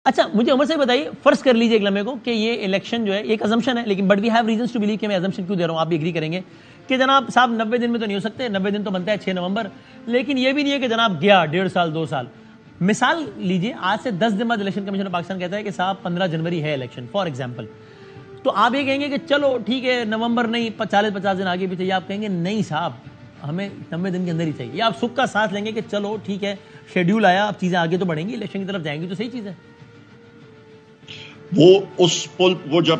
اچھا مجھے عمر سے بتائیے، فرض کر لیجئے ایک لمحے کو کہ یہ الیکشن جو ہے ایک ازمپشن ہے، لیکن but we have reasons to believe کہ میں ازمپشن کیوں دے رہا ہوں، آپ بھی ایگری کریں گے کہ جناب صاحب 90 دن میں تو نہیں ہو سکتے، 90 دن تو بنتا ہے 6 نومبر، لیکن یہ بھی نہیں ہے کہ جناب گیا 1.5 سال 2 سال. مثال لیجئے آج سے 10 دن بعد الیکشن کمیشن آف پاکستان کہتا ہے کہ صاحب 15 جنوری ہے الیکشن فار ایگزامپل، تو آپ یہ کہیں گے کہ چلو ٹھیک ہے نومبر نہیں 40-50 دن آگے بھی چاہیے، آپ کہیں گے نہیں صاحب ہمیں 90 دن کے اندر ہی چاہیے، یا آپ سکھ کا ساتھ لیں گے کہ چلو ٹھیک ہے شیڈیول آیا، اب چیزیں آگے تو بڑھیں گی، الیکشن کی طرف جائیں گی تو صحیح چیز ہے. وہ جب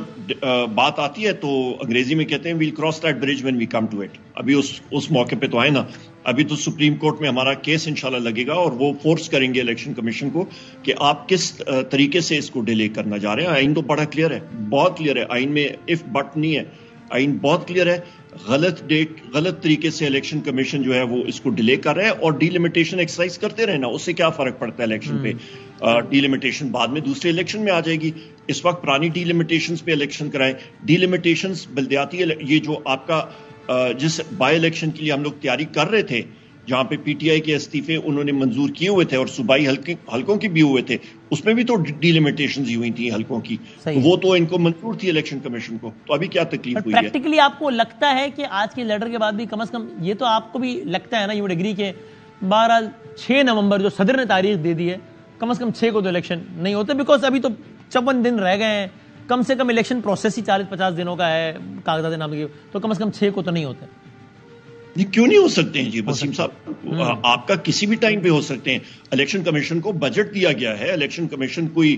بات آتی ہے تو انگریزی میں کہتے ہیں well cross that bridge when we come to it. ابھی اس موقع پہ تو آئے نا، ابھی تو سپریم کورٹ میں ہمارا کیس انشاءاللہ لگے گا اور وہ فورس کریں گے الیکشن کمیشن کو کہ آپ کس طریقے سے اس کو ڈیلے کرنا جا رہے ہیں. آئین تو بڑا کلیئر ہے، بہت کلیئر ہے، آئین میں اف بٹ نہیں ہے، آئین بہت کلیئر ہے. غلط ڈیٹ غلط طریقے سے الیکشن کمیشن جو ہے وہ اس کو ڈیلے کر رہا ہے، اور ڈی لمیٹیشن ایکسرسائز کرتے رہنا، اس سے کیا فرق پڑتا ہے الیکشن پہ. ڈی لمیٹیشن بعد میں دوسرے الیکشن میں آ جائے گی، اس وقت پرانی ڈی لمیٹیشنز پہ الیکشن کرائیں. ڈی لمیٹیشنز بلدیاتی یہ جو آپ کا جس بائی الیکشن کے لیے ہم لوگ تیاری کر رہے تھے، جہاں پہ پی ٹی آئی کے استعفے انہوں نے منظور کیے ہوئے تھے اور صوبائی حلقوں کی بھی ہوئے تھے، اس میں بھی تو ڈی لمیٹیشنز ہی ہوئی تھیں حلقوں کی، وہ تو ان کو منظور تھی الیکشن کمیشن کو، تو ابھی کیا تکلیف ہوئی ہے. پریکٹیکلی آپ کو لگتا ہے کہ آج کے لیڈر کے بعد بھی کم از کم یہ تو آپ کو بھی لگتا ہے نا، یو وڈ ایگری کہ 6 نومبر جو صدر نے تاریخ دے دی ہے، کم از کم 6 کو تو الیکشن نہیں ہوتے، بیکاز ابھی تو 54 دن رہ گئے ہیں، کم سے کم الیکشن پروسیس ہی 40-50 دنوں کا ہے کاغذات نام کی، تو کم از کم 6 کو تو نہیں ہوتے. یہ کیوں نہیں ہو سکتے ہیں جی وسیم صاحب؟ آپ کا کسی بھی ٹائم پہ ہو سکتے ہیں. الیکشن کمیشن کو بجٹ دیا گیا ہے، الیکشن کمیشن کوئی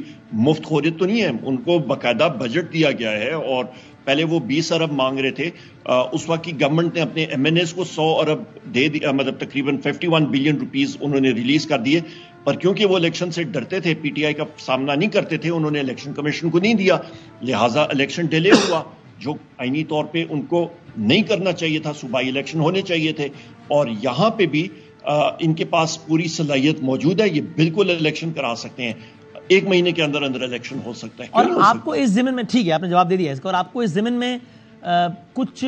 مفت خوریت تو نہیں ہے، ان کو باقاعدہ بجٹ دیا گیا ہے، اور پہلے وہ 20 ارب مانگ رہے تھے، اس وقت کی گورنمنٹ نے اپنے ایم این ایز کو 100 ارب دے دیا، مطلب تقریباً 51 بلین روپیز انہوں نے ریلیز کر دیے، پر کیونکہ وہ الیکشن سے ڈرتے تھے، پی ٹی آئی کا سامنا نہیں کرتے تھے، انہوں نے الیکشن کمیشن کو نہیں دیا، لہٰذا الیکشن ڈیلے ہوا، جو آئینی طور پہ ان کو نہیں کرنا چاہیے تھا. صوبائی الیکشن ہونے چاہیے تھے، اور یہاں پہ بھی ان کے پاس پوری صلاحیت موجود ہے، یہ بالکل الیکشن کرا سکتے ہیں، 1 مہینے کے اندر اندر الیکشن ہو سکتا ہے. اور آپ کو اس ضمن میں ٹھیک ہے آپ نے جواب دے دیا اس کا، اور آپ کو اس ضمن میں کچھ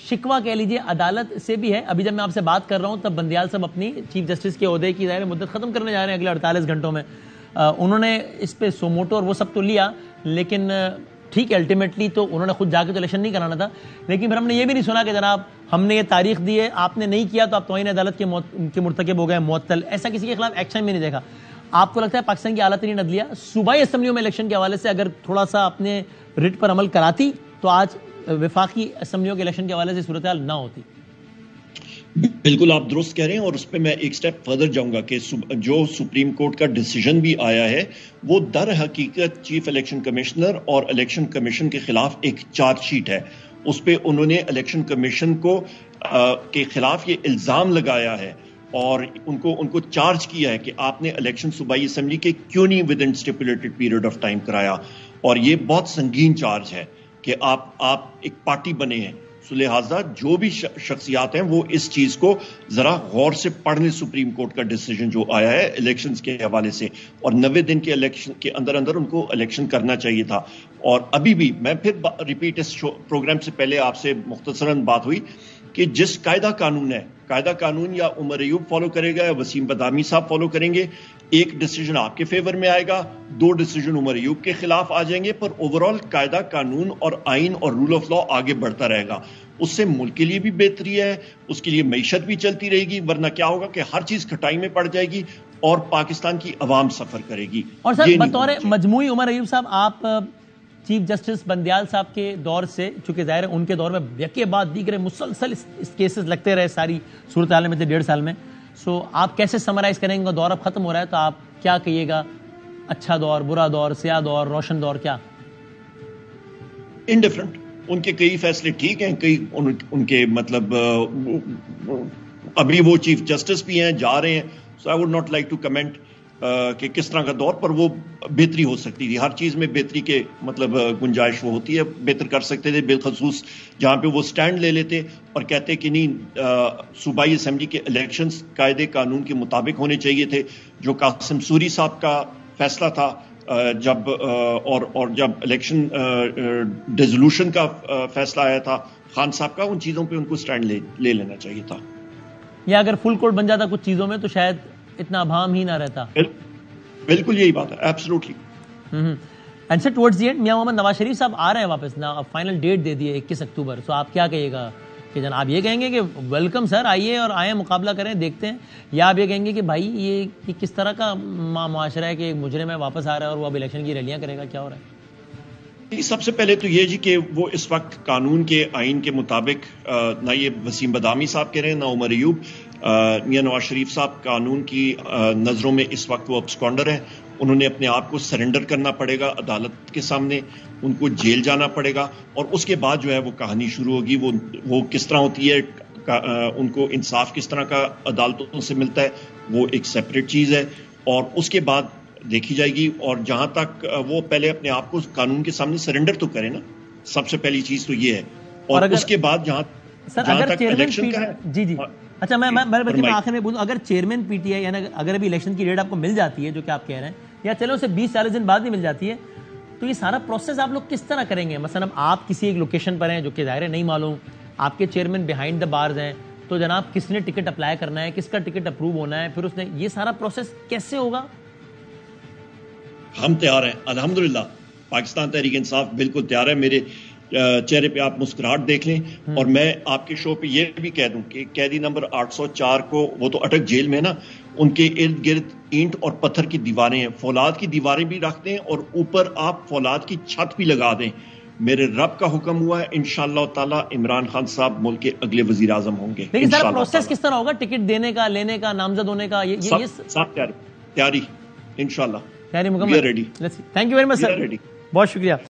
شکوہ کہہ لیجیے عدالت سے بھی ہے. ابھی جب میں آپ سے بات کر رہا ہوں تب بندیال صاحب اپنی چیف جسٹس کے عہدے کی ظاہر مدت ختم کرنے جا رہے ہیں اگلے 48 گھنٹوں میں. انہوں نے اس پہ سوموٹو اور وہ سب تو لیا، لیکن ٹھیک ہے الٹیمیٹلی تو انہوں نے خود جا کے تو الیکشن نہیں کرانا تھا، لیکن پھر ہم نے یہ بھی نہیں سنا کہ جناب ہم نے یہ تاریخ دی ہے، آپ نے نہیں کیا تو آپ توہین عدالت کے مرتکب ہو گئے، معطل، ایسا کسی کے خلاف ایکشن بھی نہیں دیکھا. آپ کو لگتا ہے پاکستان کی اعلیٰ ترین عدلیہ صوبائی اسمبلیوں میں الیکشن کے حوالے سے اگر تھوڑا سا اپنے رٹ پر عمل کراتی تو آج وفاقی اسمبلیوں کے الیکشن کے حوالے سے صورتحال نہ ہوتی؟ بالکل آپ درست کہہ رہے ہیں، اور اس پہ میں ایک سٹیپ فردر جاؤں گا کہ جو سپریم کورٹ کا ڈیسیجن بھی آیا ہے وہ در حقیقت چیف الیکشن کمشنر اور الیکشن کمیشن کے خلاف ایک چارج شیٹ ہے. اس پہ انہوں نے الیکشن کمیشن کو کے خلاف یہ الزام لگایا ہے اور ان کو چارج کیا ہے کہ آپ نے الیکشن صوبائی اسمبلی کے کیوں نہیں with in stipulated period of time کرایا، اور یہ بہت سنگین چارج ہے کہ آپ ایک پارٹی بنے ہیں. لہٰذا جو بھی شخصیات ہیں وہ اس چیز کو ذرا غور سے پڑھ لیں. سپریم کورٹ کا ڈیسیجن جو آیا ہے الیکشنز کے حوالے سے، اور 90 دن کے الیکشن کے اندر اندر ان کو الیکشن کرنا چاہیے تھا. اور ابھی بھی میں پھر ریپیٹ اس پروگرام سے پہلے آپ سے مختصراً بات ہوئی کہ جس قاعدہ قانون یا عمر ایوب فالو کرے گا یا وسیم بدامی صاحب فالو کریں گے، ایک ڈیسیجن آپ کے فیور میں آئے گا، 2 ڈیسیجن عمر ایوب کے خلاف آ جائیں گے، پر اوورال قاعدہ قانون اور آئین اور رول آف لا آگے بڑھتا رہے گا. اس سے ملک کے لیے بھی بہتری ہے، اس کے لیے معیشت بھی چلتی رہے گی، ورنہ کیا ہوگا کہ ہر چیز کھٹائی میں پڑ جائے گی اور پاکستان کی عوام سفر کرے گی. اور سر بطور مجموعی عمر ایوب صاحب، آپ چیف جسٹس بندیال صاحب کے دور سے، چونکہ ظاہر ہے ان کے دور میں یکے بعد دیگرے مسلسل اس کیسز لگتے رہے ساری صورتحال میں سے 1.5 سال میں، سو آپ کیسے سمرائز کریں گے؟ دور اب ختم ہو رہا ہے تو آپ کیا کہیے گا؟ اچھا دور، برا دور، سیاہ دور، روشن دور، کیا؟ انڈیفرنٹ. ان کے کئی فیصلے ٹھیک ہیں، کئی ان کے مطلب ابھی وہ چیف جسٹس بھی ہیں، جا رہے ہیں، so I would not like to comment کہ کس طرح کا دور، پر وہ بہتری ہو سکتی تھی. ہر چیز میں بہتری کے مطلب گنجائش وہ ہوتی ہے، بہتر کر سکتے تھے، بالخصوص جہاں پہ وہ سٹینڈ لے لیتے اور کہتے کہ نہیں صوبائی اسمبلی کے الیکشنز قاعدے قانون کے مطابق ہونے چاہیے تھے. جو قاسم سوری صاحب کا فیصلہ تھا جب اور جب الیکشن ڈیزولوشن کا فیصلہ آیا تھا خان صاحب کا، ان چیزوں پہ ان کو سٹینڈ لے لینا چاہیے تھا. یا اگر فل کورٹ بن جاتا کچھ چیزوں میں تو شاید اتنا ابہام ہی نہ رہتا. بالکل یہی بات ہے، absolutely. And sir towards the end میاں محمد نواز شریف صاحب آ رہے ہیں واپس نا، اب فائنل ڈیٹ دے دی ہے 21 اکتوبر. سو آپ کیا کہیے گا کہ جناب یہ کہیں گے کہ ویلکم سر آئیے اور آئیں مقابلہ کریں دیکھتے ہیں، یا آپ یہ کہیں گے کہ بھائی یہ کس طرح کا معاشرہ ہے کہ مجرم ہے واپس آ رہا ہے اور وہ اب الیکشن کی ریلیاں کرے گا، کیا ہو رہا ہے؟ سب سے پہلے تو یہ جی کہ وہ اس وقت قانون کے آئین کے مطابق نہ یہ وسیم بدامی صاحب کہہ رہے ہیں نہ عمر ایوب، میاں نواز شریف صاحب قانون کی نظروں میں اس وقت وہ ابسکانڈر ہیں. انہوں نے اپنے آپ کو سرنڈر کرنا پڑے گا عدالت کے سامنے، ان کو جیل جانا پڑے گا، اور اس کے بعد جو ہے وہ کہانی شروع ہوگی. وہ کس طرح ہوتی ہے، ان کو انصاف کس طرح کا عدالتوں سے ملتا ہے، وہ ایک سیپریٹ چیز ہے، اور اس کے بعد دیکھی جائے گی. اور جہاں تک وہ پہلے اپنے آپ کو قانون کے سامنے سرنڈر تو کرے نا، سب سے پہلی چیز تو یہ ہے. اور اس کے بعد جہاں تک الیکشن کا جی اچھا میں آخر میں بولوں، اگر چیئرمین پی ٹی آئی یعنی اگر ابھی الیکشن کی ڈیٹ آپ کو مل جاتی ہے جو کہ آپ کہہ رہے ہیں، یا چلو اسے 20-40 دن بعد بھی مل جاتی ہے، تو یہ سارا پروسیس آپ لوگ کس طرح کریں گے؟ مثلا آپ کسی ایک لوکیشن پر ہیں جو کہ ظاہر نہیں معلوم، آپ کے چیئرمین بیہائنڈ دا بارز ہیں، تو جناب کس نے ٹکٹ اپلائی کرنا ہے، کس کا ٹکٹ اپروو ہونا ہے، پھر اس نے یہ سارا پروسیس کیسے ہوگا؟ ہم تیار ہیں الحمدللہ. پاکستان تحریک انصاف بالکل تیار ہے. میرے چہرے پہ آپ مسکراہٹ دیکھ لیں. اور میں آپ کے شو پہ یہ بھی کہہ دوں کہ قیدی نمبر 804 کو، وہ تو اٹک جیل میں نا، ان کے ارد گرد اینٹ اور پتھر کی دیواریں ہیں، فولاد کی دیواریں بھی رکھ دیں اور اوپر آپ فولاد کی چھت بھی لگا دیں. میرے رب کا حکم ہوا ہے انشاءاللہ تعالی عمران خان صاحب ملک کے اگلے وزیر اعظم ہوں گے. لیکن سارا پروسیس کس طرح ہوگا؟ ٹکٹ دینے کا، لینے کا، نامزد ہونے کا، یہ سب تیاری انشاءاللہ. تیاری مکمل. Ready. Thank you very much sir, بہت شکریہ.